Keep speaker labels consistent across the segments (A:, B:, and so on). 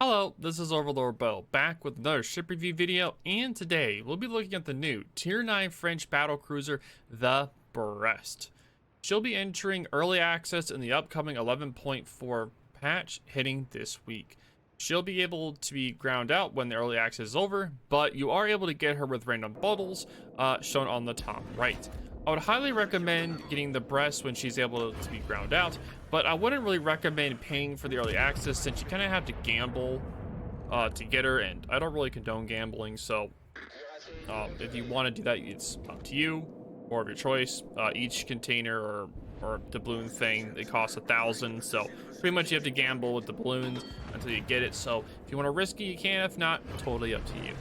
A: Hello, this is OverlordBou back with another ship review video, and today we'll be looking at the new Tier 9 French battlecruiser, the Brest. She'll be entering early access in the upcoming 11.4 patch hitting this week. She'll be able to be ground out when the early access is over, but you are able to get her with random bundles shown on the top right. I would highly recommend getting the Brest when she's able to be ground out, but I wouldn't really recommend paying for the early access since you kind of have to gamble to get her, and I don't really condone gambling, so if you want to do that, it's up to you, or of your choice. Each container or doubloon thing, it costs 1,000, so pretty much you have to gamble with the balloons until you get it. So if you want to risk it, you can. If not, totally up to you.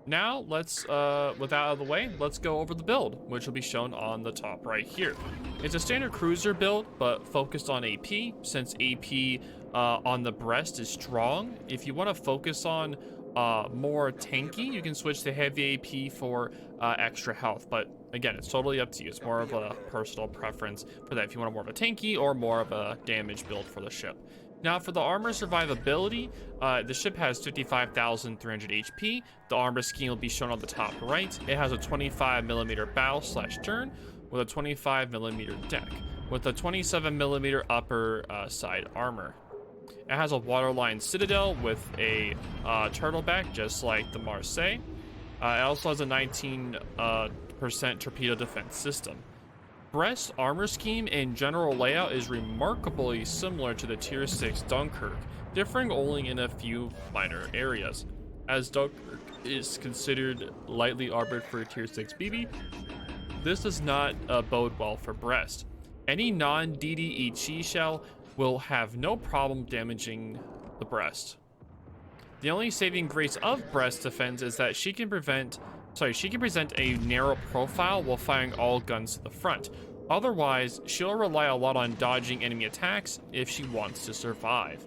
A: Now let's, with that out of the way, let's go over the build, which will be shown on the top right here. It's a standard cruiser build, but focused on AP, since AP on the Brest is strong. If you want to focus on more tanky, you can switch to heavy AP for extra health, but again, it's totally up to you. It's more of a personal preference for that, if you want more of a tanky or more of a damage build for the ship. Now for the armor survivability, the ship has 55,300 HP. The armor scheme will be shown on the top right. It has a 25mm bow/stern with a 25mm deck, with a 27mm upper side armor. It has a waterline citadel with a turtleback, just like the Marseille. It also has a 19% torpedo defense system. Brest armor scheme and general layout is remarkably similar to the Tier 6 Dunkirk, differing only in a few minor areas. As Dunkirk is considered lightly armored for a Tier 6 BB, this does not bode well for Brest. Any non-DDEG shell will have no problem damaging the Brest. The only saving grace of Brest defense is that she can present a narrow profile while firing all guns to the front. Otherwise, she'll rely a lot on dodging enemy attacks if she wants to survive.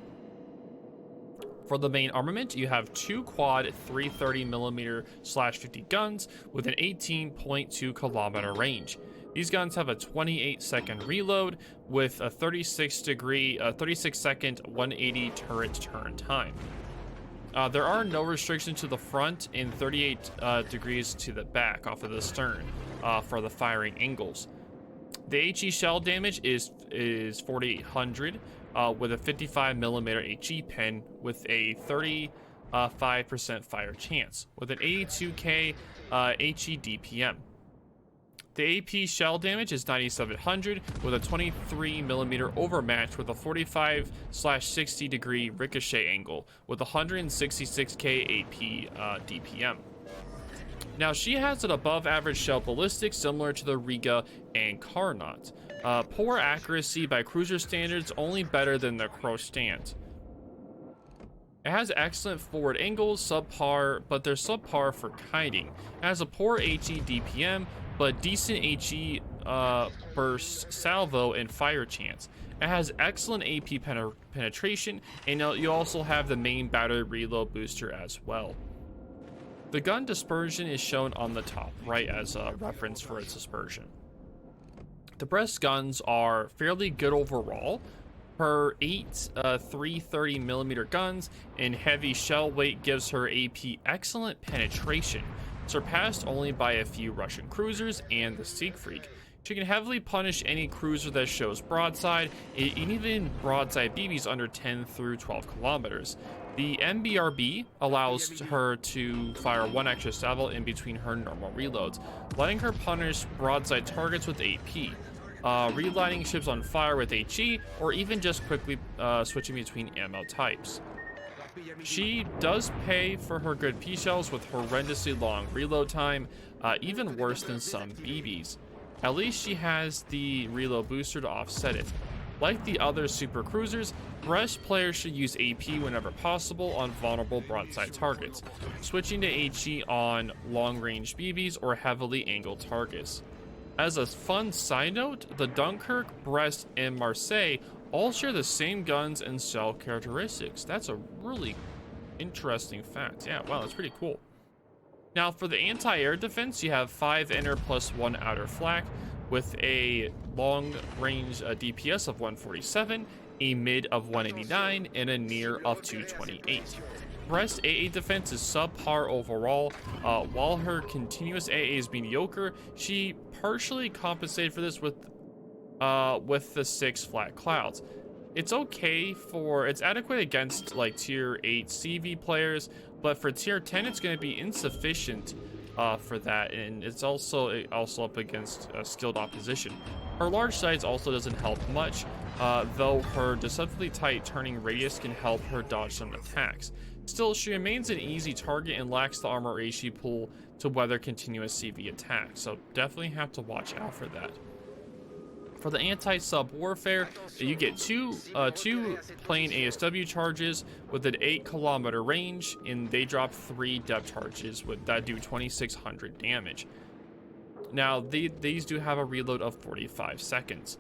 A: For the main armament, you have two quad 330mm/50 guns with an 18.2 kilometer range. These guns have a 28-second reload with a 36-second 180 turret turn time. There are no restrictions to the front and 38 degrees to the back off of the stern for the firing angles. The HE shell damage is 4,800 with a 55mm HE pen with a 35% fire chance with an 82k HE DPM. The AP shell damage is 9,700 with a 23mm overmatch with a 45/60 degree ricochet angle with 166k AP DPM. Now she has an above average shell ballistics similar to the Riga and Carnot. Poor accuracy by cruiser standards, only better than the Crossstand. It has excellent forward angles, subpar, but they're subpar for kiting. It has a poor HE DPM, but decent HE burst salvo and fire chance. It has excellent AP penetration, and you also have the main battery reload booster as well. The gun dispersion is shown on the top right as a reference for its dispersion. The Brest guns are fairly good overall. Her 8 330mm guns and heavy shell weight gives her AP excellent penetration, surpassed only by a few Russian cruisers and the Siegfried. She can heavily punish any cruiser that shows broadside, and even broadside BBs under 10 through 12 kilometers. The MBRB allows her to fire one extra salvo in between her normal reloads, letting her punish broadside targets with AP, relighting ships on fire with HE, or even just quickly switching between ammo types. She does pay for her good P-shells with horrendously long reload time, even worse than some BBs. At least she has the reload booster to offset it. Like the other super cruisers, Brest players should use AP whenever possible on vulnerable broadside targets, switching to HE on long-range BBs or heavily angled targets. As a fun side note, the Dunkirk, Brest, and Marseille all share the same guns and shell characteristics. That's a really interesting fact. Yeah, wow, that's pretty cool. Now for the anti-air defense, you have 5 inner plus 1 outer flak with a long range DPS of 147 a mid of 189, and a near of 228. Brest AA defense is subpar overall. While her continuous AA is mediocre, she partially compensated for this with the 6 flat clouds. It's okay it's adequate against like tier 8 CV players, but for tier 10 it's going to be insufficient for that, and it's also up against skilled opposition. Her large size also doesn't help much, though her deceptively tight turning radius can help her dodge some attacks. Still, she remains an easy target and lacks the armor AC pool to weather continuous CV attacks, so definitely have to watch out for that. For the anti-sub warfare, you get two plain ASW charges with an 8-kilometer range, and they drop 3 depth charges that do 2,600 damage. Now, these do have a reload of 45 seconds.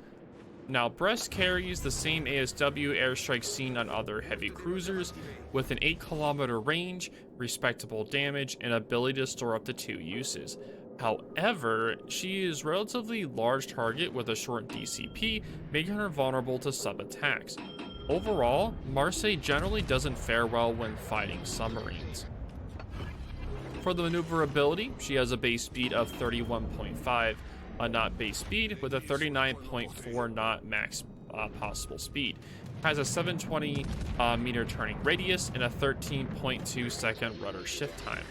A: Now, Brest carries the same ASW airstrike seen on other heavy cruisers with an 8-kilometer range, respectable damage, and ability to store up to 2 uses. However, she is relatively large target with a short DCP, making her vulnerable to sub attacks. Overall, Marseille generally doesn't fare well when fighting submarines. For the maneuverability, she has a base speed of 31.5 knot base speed with a 39.4 knot max possible speed. Has a 720 meter turning radius and a 13.2 second rudder shift time.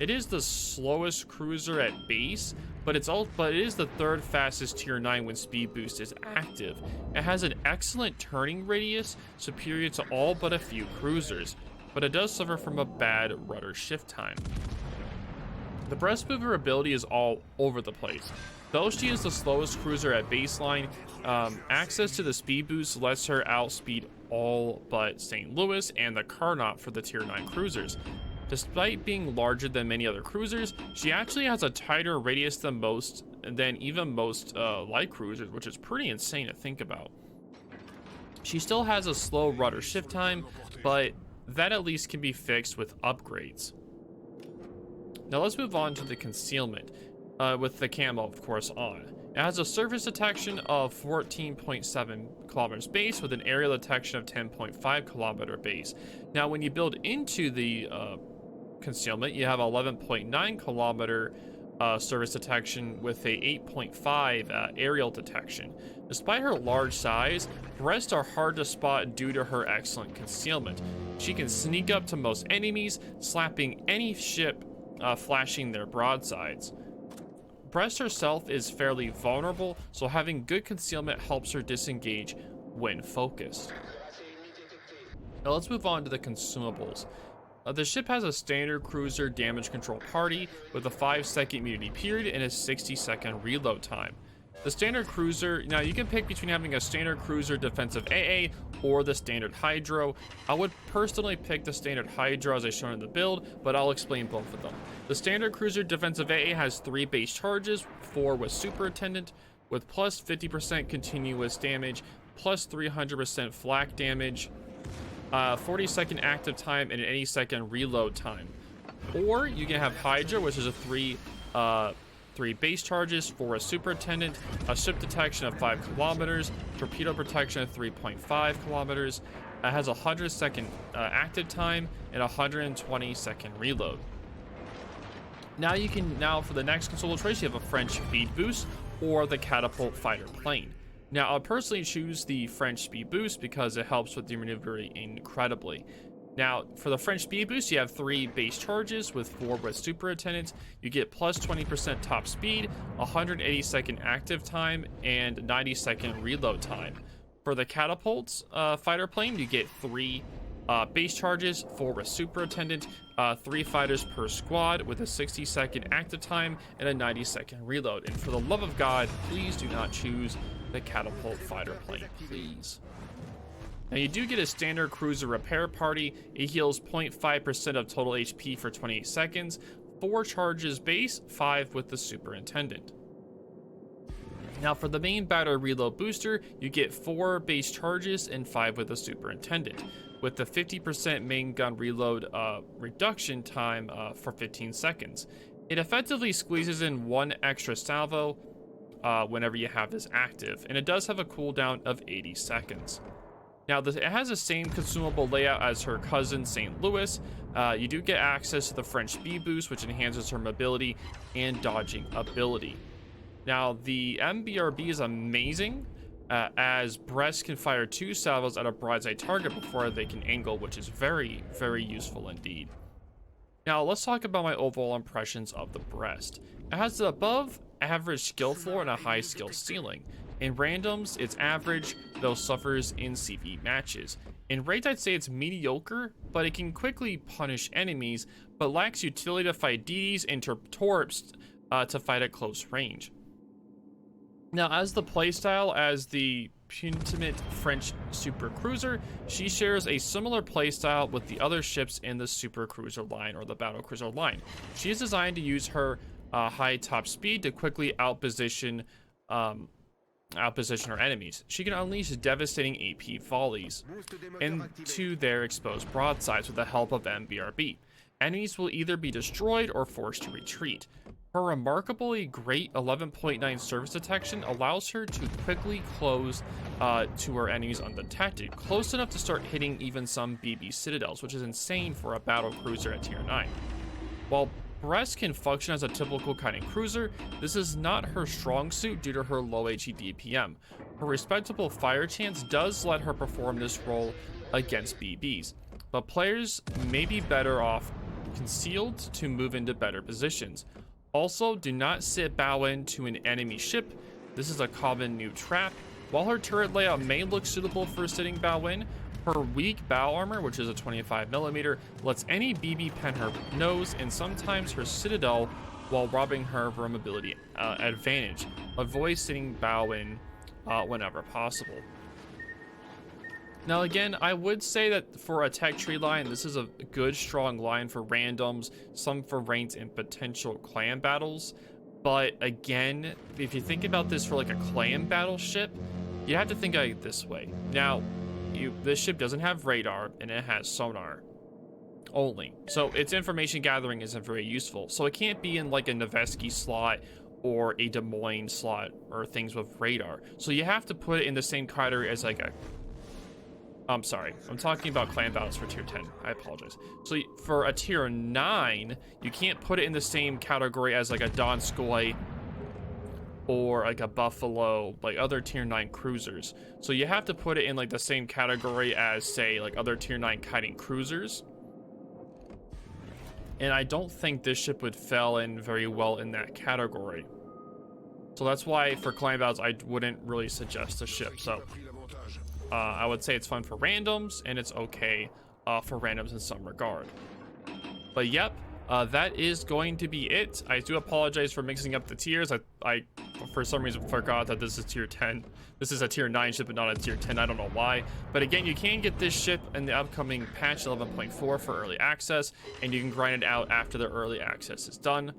A: It is the slowest cruiser at base, but it is the 3rd fastest tier 9 when speed boost is active. It has an excellent turning radius, superior to all but a few cruisers, but it does suffer from a bad rudder shift time. The Brest maneuverability is all over the place. Though she is the slowest cruiser at baseline, access to the speed boost lets her outspeed all but St. Louis and the Carnot for the tier 9 cruisers. Despite being larger than many other cruisers, she actually has a tighter radius than even most light cruisers, which is pretty insane to think about. She still has a slow rudder shift time, but that at least can be fixed with upgrades. Now let's move on to the concealment, with the camo of course on. It has a surface detection of 14.7 kilometers base with an aerial detection of 10.5 kilometer base. Now when you build into the concealment, you have 11.9 kilometer surface detection with a 8.5 aerial detection. Despite her large size, Brest are hard to spot due to her excellent concealment. She can sneak up to most enemies, slapping any ship flashing their broadsides. Brest herself is fairly vulnerable, so having good concealment helps her disengage when focused. Now let's move on to the consumables. The ship has a standard cruiser damage control party with a 5-second immunity period and a 60-second reload time. The standard cruiser, now you can pick between having a standard cruiser defensive AA or the standard hydro. I would personally pick the standard hydro as I shown in the build, but I'll explain both of them. The standard cruiser defensive AA has 3 base charges, 4 with superintendent, with plus 50% continuous damage, plus 300% flak damage, 40-second active time, and an 80-second reload time. Or you can have hydro, which is a 3 base charges, 4 a superintendent, a ship detection of 5 kilometers, torpedo protection of 3.5 kilometers. It has a 100-second active time and a 120-second reload. Now for the next console choice, you have a French speed boost or the catapult fighter plane. Now I'll personally choose the French speed boost because it helps with the maneuverability incredibly. Now, for the French speed boost, you have 3 base charges with 4 with superintendents. You get plus 20% top speed, 180-second active time, and 90-second reload time. For the catapults fighter plane, you get 3 base charges, 4 with superintendent, 3 fighters per squad with a 60-second active time and a 90-second reload. And for the love of God, please do not choose the catapult fighter plane, please. Now you do get a standard cruiser repair party. It heals 0.5% of total HP for 28 seconds, 4 charges base, 5 with the superintendent. Now for the main battery reload booster, you get 4 base charges and 5 with the superintendent, with the 50% main gun reload reduction time for 15 seconds. It effectively squeezes in 1 extra salvo whenever you have this active, and it does have a cooldown of 80 seconds. Now, it has the same consumable layout as her cousin, St. Louis. You do get access to the French B boost, which enhances her mobility and dodging ability. Now, the MBRB is amazing, as Brest can fire 2 salvos at a broadside target before they can angle, which is very, very useful indeed. Now, let's talk about my overall impressions of the Brest. It has an above average skill floor and a high skill ceiling. In randoms, it's average, though suffers in CV matches. In raids, I'd say it's mediocre, but it can quickly punish enemies, but lacks utility to fight DDs and torps to fight at close range. Now, as the playstyle as the penultimate French supercruiser, she shares a similar playstyle with the other ships in the supercruiser line or the battlecruiser line. She is designed to use her high top speed to quickly outposition her enemies. She can unleash devastating AP volleys into their exposed broadsides with the help of MBRB. Enemies will either be destroyed or forced to retreat. Her remarkably great 11.9 surface detection allows her to quickly close to her enemies undetected, close enough to start hitting even some BB citadels, which is insane for a battle cruiser at tier 9. While Brest can function as a typical kind of cruiser, this is not her strong suit due to her low HE DPM. Her respectable fire chance does let her perform this role against BBs, but players may be better off concealed to move into better positions. Also, do not sit bow in to an enemy ship. This is a common new trap. While her turret layout may look suitable for sitting bow in, her weak bow armor, which is a 25mm, lets any BB pen her nose and sometimes her citadel while robbing her of her mobility advantage. Avoid sitting bow in whenever possible. Now again, I would say that for a tech tree line, this is a good strong line for randoms, some for ranked and potential clan battles. But again, if you think about this for like a clan battleship, you have to think of it this way. Now, this ship doesn't have radar and it has sonar only, so its information gathering isn't very useful. So it can't be in like a Noveski slot or a Des Moines slot or things with radar. So you have to put it in the same category as like a I'm sorry, I'm talking about clan battles for tier 10. I apologize. So for a tier 9, you can't put it in the same category as like a Donskoy or like a Buffalo, like other tier 9 cruisers. So you have to put it in like the same category as, say, like other tier 9 kiting cruisers. And I don't think this ship would fall in very well in that category. So that's why for clan battles, I wouldn't really suggest the ship. So I would say it's fun for randoms, and it's okay for randoms in some regard. But yep, that is going to be it. I do apologize for mixing up the tiers. I for some reason forgot that this is tier 10. This is a tier 9 ship and not a tier 10. I don't know why. But again, you can get this ship in the upcoming patch 11.4 for early access, and you can grind it out after the early access is done.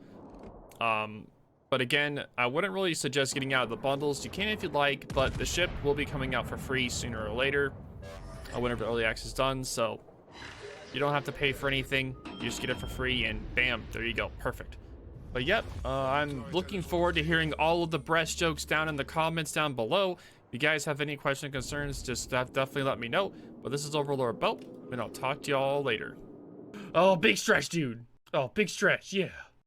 A: But again, I wouldn't really suggest getting out of the bundles. You can if you'd like, but the ship will be coming out for free sooner or later, whenever the early access is done. So you don't have to pay for anything. You just get it for free, and bam, there you go. Perfect. But yep, I'm looking forward to hearing all of the Brest jokes down in the comments down below. If you guys have any questions or concerns, just definitely let me know. But this is OverlordBou, and I'll talk to y'all later. Oh, big stretch, dude. Oh, big stretch, yeah.